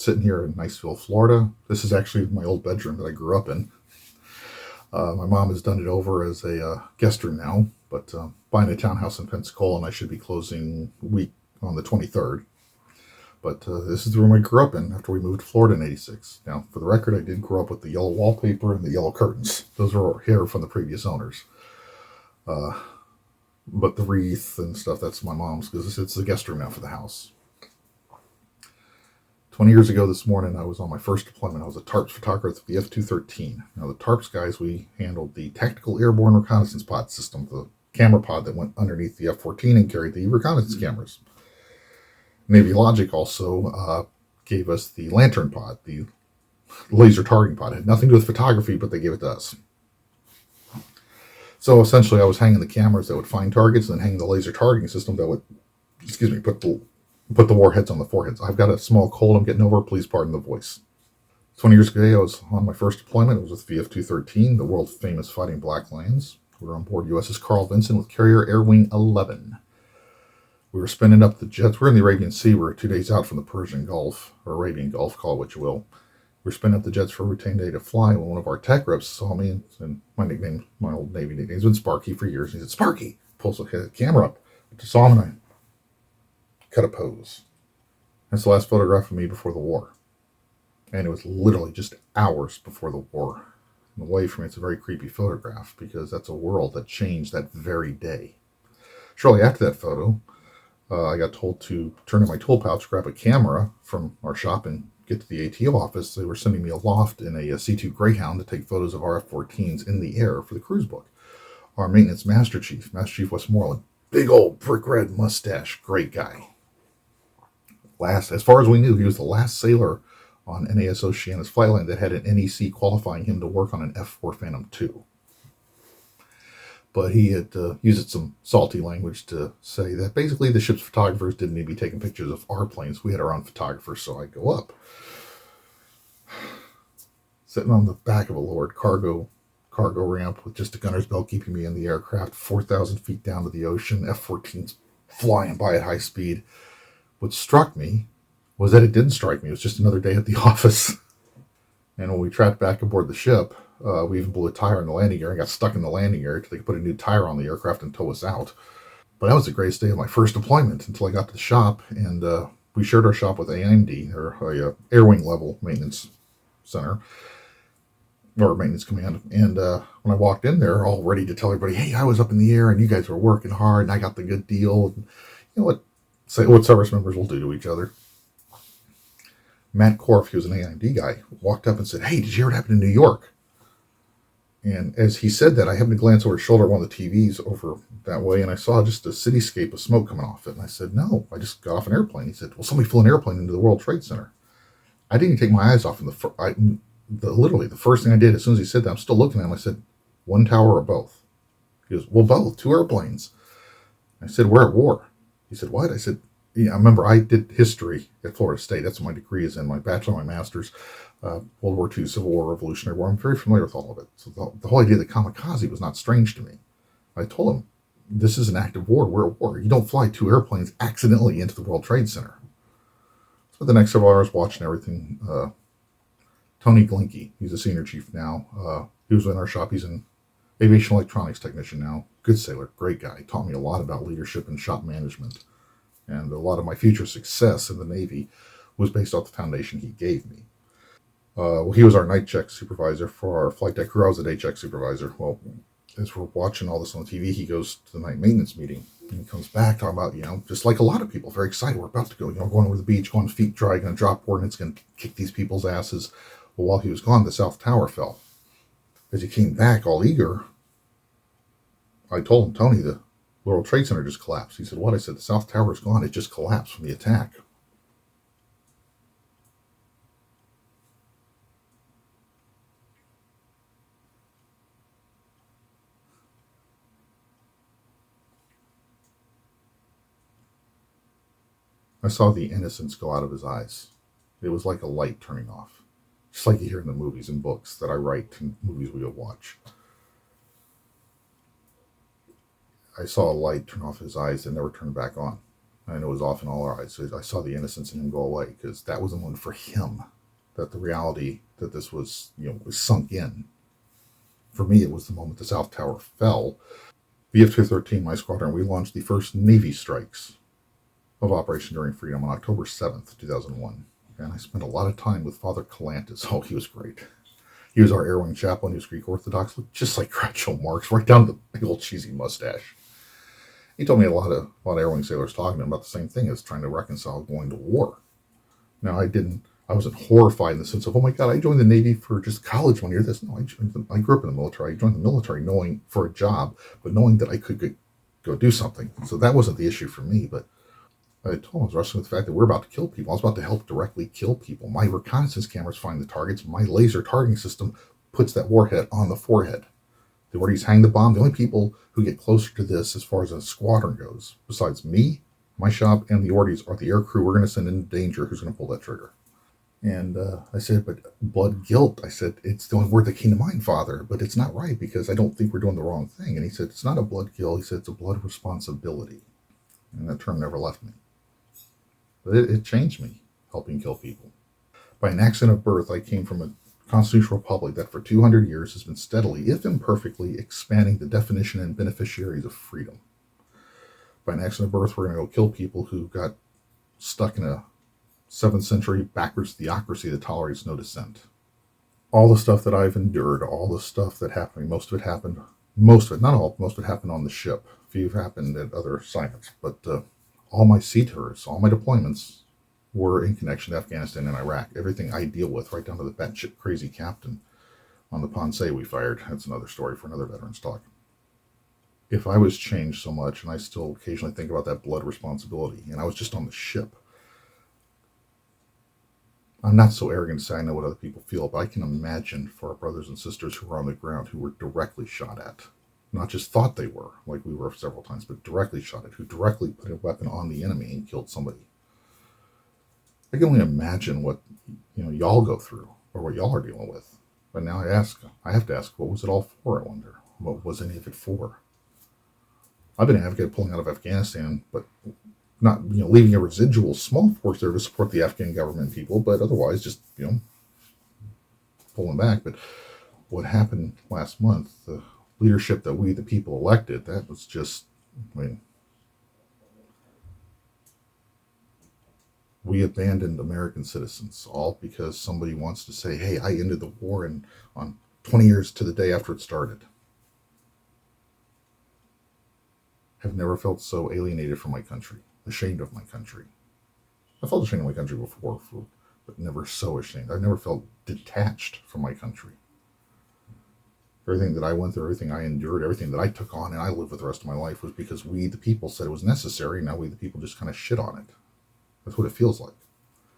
sitting here in Niceville, Florida. This is actually my old bedroom that I grew up in. My mom has done it over as a guest room now, but buying a townhouse in Pensacola, and I should be closing week on the 23rd. But this is the room I grew up in after we moved to Florida in '86. Now, for the record, I did grow up with the yellow wallpaper and the yellow curtains. Those were here from the previous owners. But the wreath and stuff, that's my mom's because it's the guest room now for the house. 20 years ago this morning, I was on my first deployment. I was a TARPS photographer with the F-213. Now, the TARPS guys, we handled the Tactical Airborne Reconnaissance Pod system, the camera pod that went underneath the F-14 and carried the reconnaissance cameras. Navy Logic also gave us the Lantern pod, the laser targeting pod. It had nothing to do with photography, but they gave it to us. So essentially, I was hanging the cameras that would find targets and then hanging the laser targeting system that would, put the warheads on the foreheads. I've got a small cold I'm getting over. Please pardon the voice. 20 years ago, I was on my first deployment. It was with VF-213, the world famous Fighting Black Lions. We were on board USS Carl Vinson with carrier Air Wing 11. We were spinning up the jets. We're in the Arabian Sea. We're 2 days out from the Persian Gulf, or Arabian Gulf, call it what you will. We were spinning up the jets for a routine day to fly when one of our tech reps saw me, and my old Navy nickname has been Sparky for years. He said, "Sparky!" Pulls the camera up. I saw him and I cut a pose. That's the last photograph of me before the war. And it was literally just hours before the war. In a way, for me, it's a very creepy photograph because that's a world that changed that very day. Shortly after that photo, I got told to turn in my tool pouch, grab a camera from our shop, and get to the ATO office. They were sending me aloft in a C2 Greyhound to take photos of our F-14s in the air for the cruise book. Our maintenance Master Chief Westmoreland, big old brick red mustache, great guy. As far as we knew, he was the last sailor on NAS Oceanus Flightline that had an NEC qualifying him to work on an F-4 Phantom II. But he had used some salty language to say that basically the ship's photographers didn't need to be taking pictures of our planes. We had our own photographers, so I go up. Sitting on the back of a lowered cargo ramp with just a gunner's belt keeping me in the aircraft, 4,000 feet down to the ocean, F-14s flying by at high speed. What struck me was that it didn't strike me. It was just another day at the office. And when we tracked back aboard the ship, we even blew a tire in the landing area and got stuck in the landing area until they could put a new tire on the aircraft and tow us out. But that was the greatest day of my first deployment until I got to the shop, and we shared our shop with AMD, or a Air Wing level maintenance center, or maintenance command. And when I walked in there, all ready to tell everybody, "Hey, I was up in the air, and you guys were working hard, and I got the good deal." And you know what service members will do to each other. Matt Korf, he was an AMD guy, walked up and said, "Hey, did you hear what happened in New York?" And as he said that, I happened to glance over his shoulder at one of the TVs over that way, and I saw just a cityscape of smoke coming off it. And I said, "No, I just got off an airplane." He said, "Well, somebody flew an airplane into the World Trade Center." I didn't even take my eyes off him. Literally, the first thing I did as soon as he said that, I'm still looking at him. I said, "One tower or both?" He goes, "Well, both, 2 airplanes." I said, "We're at war." He said, "What?" I said, "Yeah, I remember I did history at Florida State. That's what my degree is in, my bachelor, my master's, World War II, Civil War, Revolutionary War. I'm very familiar with all of it." So the whole idea of the kamikaze was not strange to me. I told him, this is an active war. We're at war. You don't fly 2 airplanes accidentally into the World Trade Center. So the next several hours watching everything, Tony Glinke, he's a senior chief now. He was in our shop. He's an aviation electronics technician now. Good sailor, great guy. Taught me a lot about leadership and shop management. And a lot of my future success in the Navy was based off the foundation he gave me. He was our night check supervisor for our flight deck crew. I was the day check supervisor. Well, as we're watching all this on TV, he goes to the night maintenance meeting. And he comes back talking about, just like a lot of people, very excited. We're about to go, going over the beach, going feet dry, going to drop ordnance, going to kick these people's asses. Well, while he was gone, the South Tower fell. As he came back all eager, I told him, "Tony, the World Trade Center just collapsed." He said, "What?" I said, "The South Tower is gone. It just collapsed from the attack." I saw the innocence go out of his eyes. It was like a light turning off. Just like you hear in the movies and books that I write and movies we watch. I saw a light turn off his eyes and never turn back on. And it was off in all our eyes. So I saw the innocence in him go away because that was the moment for him that the reality that this was, was sunk in. For me, it was the moment the South Tower fell. VF 213, my squadron, we launched the first Navy strikes of Operation Enduring Freedom on October 7th, 2001. And I spent a lot of time with Father Calantis. Oh, he was great. He was our air wing chaplain. He was Greek Orthodox, looked just like Groucho Marx, right down to the big old cheesy mustache. He told me a lot of air wing sailors talking to him about the same thing as trying to reconcile going to war. Now, I wasn't horrified in the sense of, oh my God, I joined the Navy for just college one year. No, I grew up in the military. I joined the military knowing for a job, but knowing that I could go do something. So that wasn't the issue for me. But I told him I was wrestling with the fact that we're about to kill people. I was about to help directly kill people. My reconnaissance cameras find the targets. My laser targeting system puts that warhead on the forehead. The ordies hang the bomb. The only people who get closer to this as far as a squadron goes, besides me, my shop, and the ordies, are the air crew we're going to send into danger who's going to pull that trigger. And I said, but blood guilt. I said, it's the only word that came to mind, Father, but it's not right because I don't think we're doing the wrong thing. And he said, it's not a blood guilt. He said, it's a blood responsibility. And that term never left me. But it changed me, helping kill people. By an accident of birth, I came from a constitutional republic that for 200 years has been steadily, if imperfectly, expanding the definition and beneficiaries of freedom. By an accident of birth, we're going to go kill people who got stuck in a 7th century backwards theocracy that tolerates no dissent. All the stuff that I've endured, all the stuff that happened, most of it, not all, most of it happened on the ship. A few happened at other assignments, but all my sea tours, all my deployments were in connection to Afghanistan and Iraq. Everything I deal with, right down to the batshit crazy captain on the Ponce we fired. That's another story for another veterans talk. If I was changed so much, and I still occasionally think about that blood responsibility, and I was just on the ship, I'm not so arrogant to say I know what other people feel, but I can imagine for our brothers and sisters who were on the ground who were directly shot at. Not just thought they were, like we were several times, but directly shot at, who directly put a weapon on the enemy and killed somebody. I can only imagine what y'all go through or what y'all are dealing with. But now I have to ask, what was it all for? I wonder, what was any of it for? I've been an advocate of pulling out of Afghanistan, but not leaving a residual small force there to support the Afghan government people, but otherwise just pulling back. But what happened last month, the leadership that we the people elected, that was just, we abandoned American citizens, all because somebody wants to say, hey, I ended the war on 20 years to the day after it started. I've never felt so alienated from my country, ashamed of my country. I felt ashamed of my country before, but never so ashamed. I've never felt detached from my country. Everything that I went through, everything I endured, everything that I took on and I lived with the rest of my life was because we, the people, said it was necessary. Now we, the people, just kind of shit on it. That's what it feels like.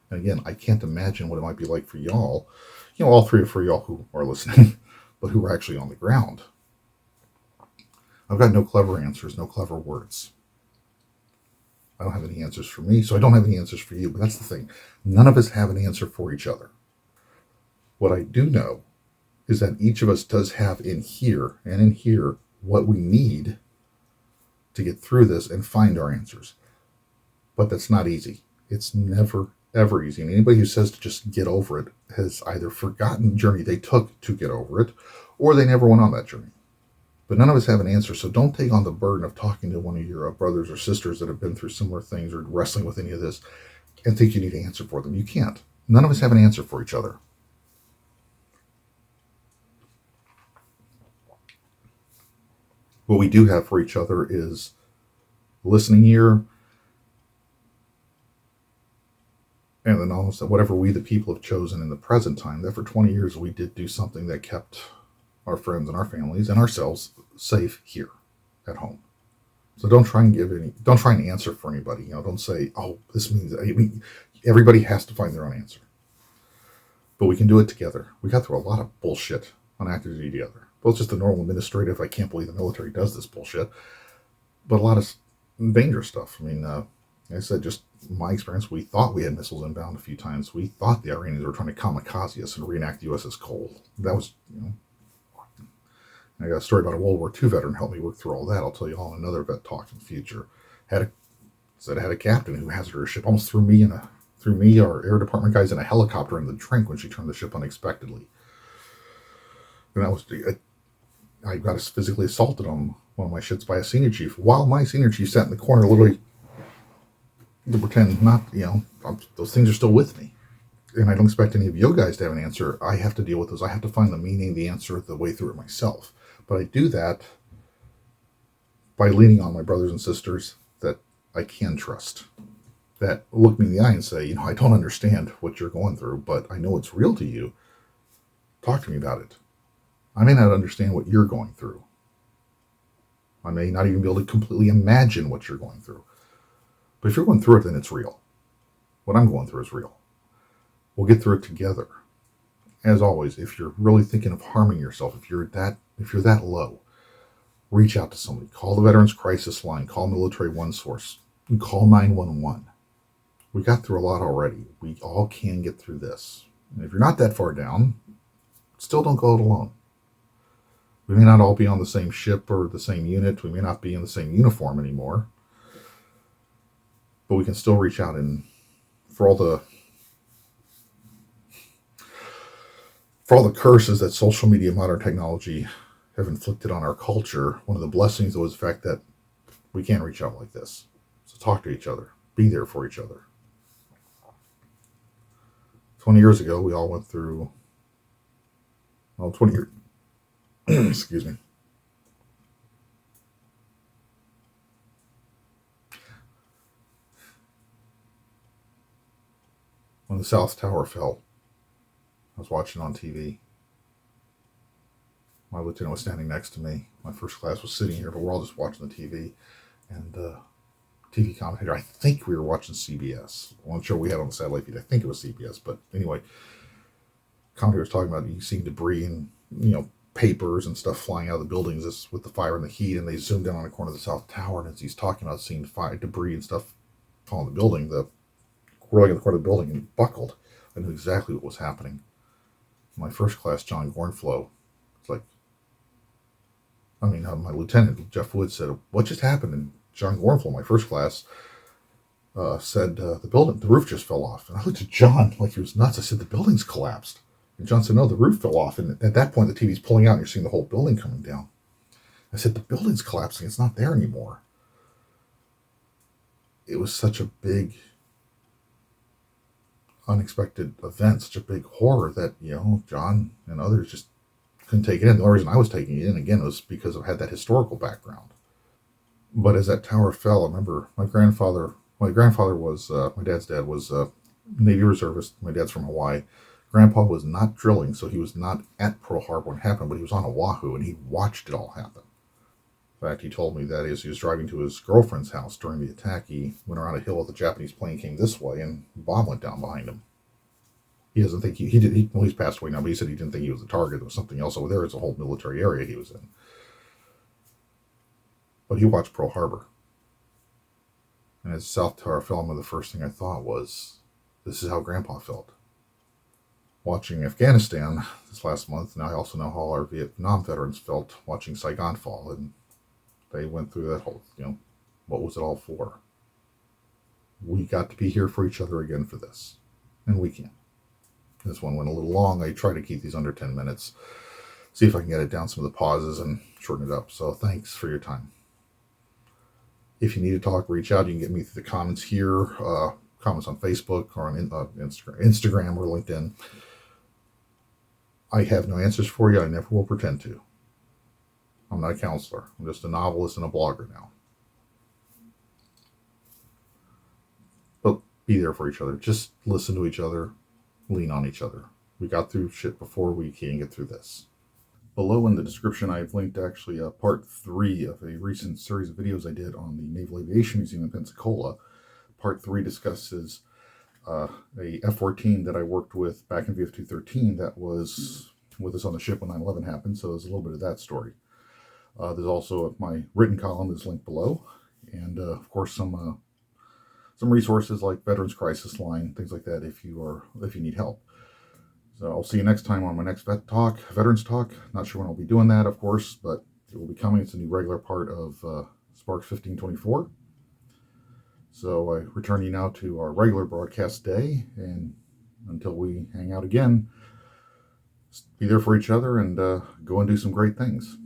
And again, I can't imagine what it might be like for y'all, all three or four y'all who are listening, but who are actually on the ground. I've got no clever answers, no clever words. I don't have any answers for me, so I don't have any answers for you. But that's the thing. None of us have an answer for each other. What I do know is that each of us does have in here what we need to get through this and find our answers. But that's not easy. It's never, ever easy. And anybody who says to just get over it has either forgotten the journey they took to get over it, or they never went on that journey. But none of us have an answer, so don't take on the burden of talking to one of your brothers or sisters that have been through similar things or wrestling with any of this and think you need an answer for them. You can't. None of us have an answer for each other. What we do have for each other is listening ear and the knowledge that whatever we, the people, have chosen in the present time, that for 20 years we did do something that kept our friends and our families and ourselves safe here at home. So don't try and answer for anybody. Don't say, oh, this means, everybody has to find their own answer. But we can do it together. We got through a lot of bullshit on active duty together. Both just the normal administrative, I can't believe the military does this bullshit, but a lot of dangerous stuff. Like I said, just my experience, we thought we had missiles inbound a few times. We thought the Iranians were trying to kamikaze us and reenact the USS Cole. That was, I got a story about a World War II veteran helped me work through all that. I'll tell you all in another vet talk in the future. Had a Said I had a captain who hazarded her ship, almost threw me, our air department guys, in a helicopter in the drink when she turned the ship unexpectedly. And that was I got physically assaulted on one of my ships by a senior chief, while my senior chief sat in the corner, literally to pretend not, those things are still with me. And I don't expect any of you guys to have an answer. I have to deal with those. I have to find the meaning, the answer, the way through it myself. But I do that by leaning on my brothers and sisters that I can trust, that look me in the eye and say, I don't understand what you're going through, but I know it's real to you. Talk to me about it. I may not understand what you're going through. I may not even be able to completely imagine what you're going through. But if you're going through it, then it's real. What I'm going through is real. We'll get through it together. As always, if you're really thinking of harming yourself, if you're that low, reach out to somebody. Call the Veterans Crisis Line. Call Military One Source. Call 911. We got through a lot already. We all can get through this. And if you're not that far down, still don't go it alone. We may not all be on the same ship or the same unit. We may not be in the same uniform anymore. But we can still reach out, and for all the curses that social media, modern technology have inflicted on our culture, one of the blessings was the fact that we can reach out like this. So talk to each other. Be there for each other. 20 years ago, we all went through, 20 years, excuse me. When the South Tower fell, I was watching on TV. My lieutenant was standing next to me. My first class was sitting here, but we're all just watching the TV. And TV commentator, I think we were watching CBS. I wasn't sure we had on the satellite feed. I think it was CBS. But anyway, commentator was talking about you seeing debris and, papers and stuff flying out of the buildings with the fire and the heat. And they zoomed in on the corner of the South Tower. And as he's talking about seeing fire, debris and stuff falling in the building, the railing in the corner of the building, and buckled. I knew exactly what was happening. My first class, John Gornflow, my lieutenant, Jeff Wood, said, "What just happened?" And John Gornflow, my first class, said, the roof just fell off. And I looked at John like he was nuts. I said, "The building's collapsed." And John said, "No, the roof fell off." And at that point, the TV's pulling out and you're seeing the whole building coming down. I said, "The building's collapsing. It's not there anymore." It was such a big, unexpected event, such a big horror that, John and others just couldn't take it in. The only reason I was taking it in, again, was because I had that historical background. But as that tower fell, I remember my grandfather was, my dad's dad was a Navy reservist. My dad's from Hawaii. Grandpa was not drilling, so he was not at Pearl Harbor when it happened, but he was on Oahu, and he watched it all happen. In fact, he told me that as he was driving to his girlfriend's house during the attack, he went around a hill as the Japanese plane came this way, and a bomb went down behind him. He doesn't think he's passed away now, but he said he didn't think he was the target. There was something else over there. It's a whole military area he was in. But he watched Pearl Harbor. And as South Tower fell, the first thing I thought was, this is how Grandpa felt. Watching Afghanistan this last month, now I also know how our Vietnam veterans felt watching Saigon fall. And they went through that whole, what was it all for? We got to be here for each other again for this. And we can. This one went a little long. I try to keep these under 10 minutes. See if I can get it down some of the pauses and shorten it up. So thanks for your time. If you need to talk, reach out. You can get me through the comments here, comments on Facebook or on Instagram or LinkedIn. I have no answers for you. I never will pretend to. I'm not a counselor. I'm just a novelist and a blogger now. But be there for each other. Just listen to each other. Lean on each other. We got through shit before. We can get through this. Below in the description, I've linked actually part 3 of a recent series of videos I did on the Naval Aviation Museum in Pensacola. Part 3 discusses a F-14 that I worked with back in VF-213 that was with us on the ship when 9/11 happened. So there's a little bit of that story. There's also my written column is linked below, and of course some resources like Veterans Crisis Line, things like that if you need help. So I'll see you next time on my next Veterans Talk. Not sure when I'll be doing that, of course, but it will be coming. It's a new regular part of Sparks 1524. So I return you now to our regular broadcast day, and until we hang out again, be there for each other and go and do some great things.